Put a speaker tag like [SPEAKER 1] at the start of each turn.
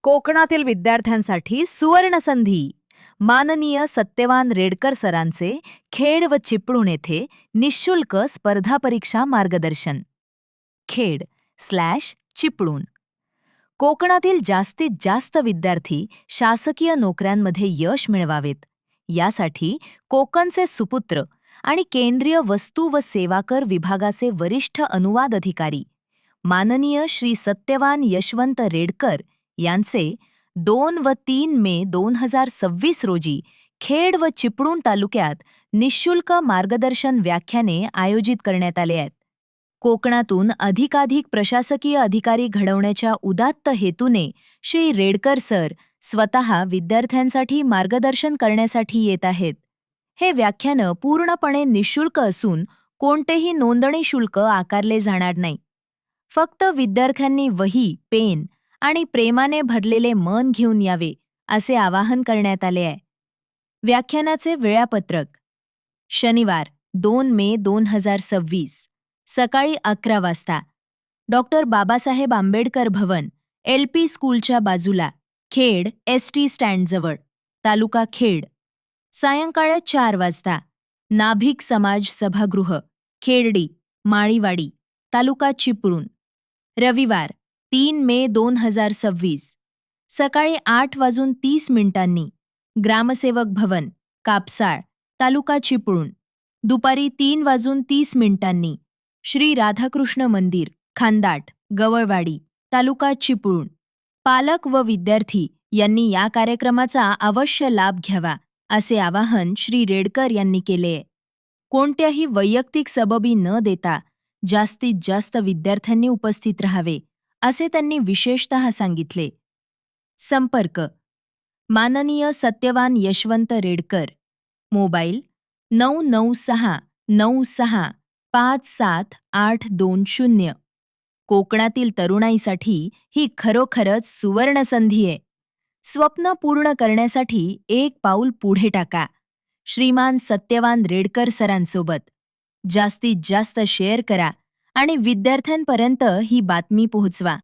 [SPEAKER 1] कोकणातील विद्यार्थ्यांसाठी सुवर्णसंधी. माननीय सत्यवान रेडकर सरांचे खेड व चिपळूण येथे निशुल्क स्पर्धा परीक्षा मार्गदर्शन. खेड/चिपळूण. कोकणातील जास्तीत जास्त विद्यार्थी शासकीय नोकऱ्यांमध्ये यश मिळवावेत यासाठी कोकणचे सुपुत्र आणि केंद्रीय वस्तू व सेवा कर विभागाचे वरिष्ठ अनुवाद अधिकारी माननीय श्री सत्यवान यशवंत रेडकर यांचे 2 व 3 मे 2026 रोजी खेड व चिपळूण तालुक्यात निशुल्क मार्गदर्शन व्याख्याने आयोजित करण्यात आले आहेत. कोकणातून अधिकाधिक प्रशासकीय अधिकारी घडवण्याच्या उदात्त हेतूने श्री रेडकर सर स्वतः विद्यार्थ्यांसाठी मार्गदर्शन करण्यासाठी येत आहेत. हे व्याख्यानं पूर्णपणे निशुल्क असून कोणतेही नोंदणी शुल्क आकारले जाणार नाही. फक्त विद्यार्थ्यांनी वही, पेन आणि प्रेमाने भरलेले मन घेऊन यावे असे आवाहन करण्यात आले आहे. व्याख्यानाचे वेळापत्रक: शनिवार 2 मे 2026 सकाळी 11 वाजता डॉक्टर बाबासाहेब आंबेडकर भवन, LP स्कूलच्या बाजूला, खेड ST स्टँडजवळ, तालुका खेड. सायंकाळी 4 वाजता नाभिक समाज सभागृह, खेरडी, माळीवाडी, तालुका चिपळूण. रविवार 3 मे 2026 सकाळी 8:30 ग्रामसेवक भवन, कापसाळ, तालुका चिपळूण. दुपारी 3:30 श्री राधाकृष्ण मंदिर, खांदाट, गवळवाडी, तालुका चिपळूण. पालक व विद्यार्थी यांनी या कार्यक्रमाचा अवश्य लाभ घ्यावा असे आवाहन श्री रेडकर यांनी केले. कोणत्याही वैयक्तिक सबबी न देता जास्तीत जास्त विद्यार्थ्यांनी उपस्थित राहावे असे त्यांनी विशेषतः सांगितले. संपर्क: माननीय सत्यवान यशवंत रेडकर, मोबाईल 9969657820. कोकणातील तरुणाईसाठी ही खरोखरच सुवर्णसंधी आहे. स्वप्न पूर्ण करण्यासाठी एक पाऊल पुढे टाका. श्रीमान सत्यवान रेडकर सरांसोबत. जास्तीत जास्त शेअर करा आणि विद्यार्थ्यांपर्यंत ही बातमी पोहोचवा.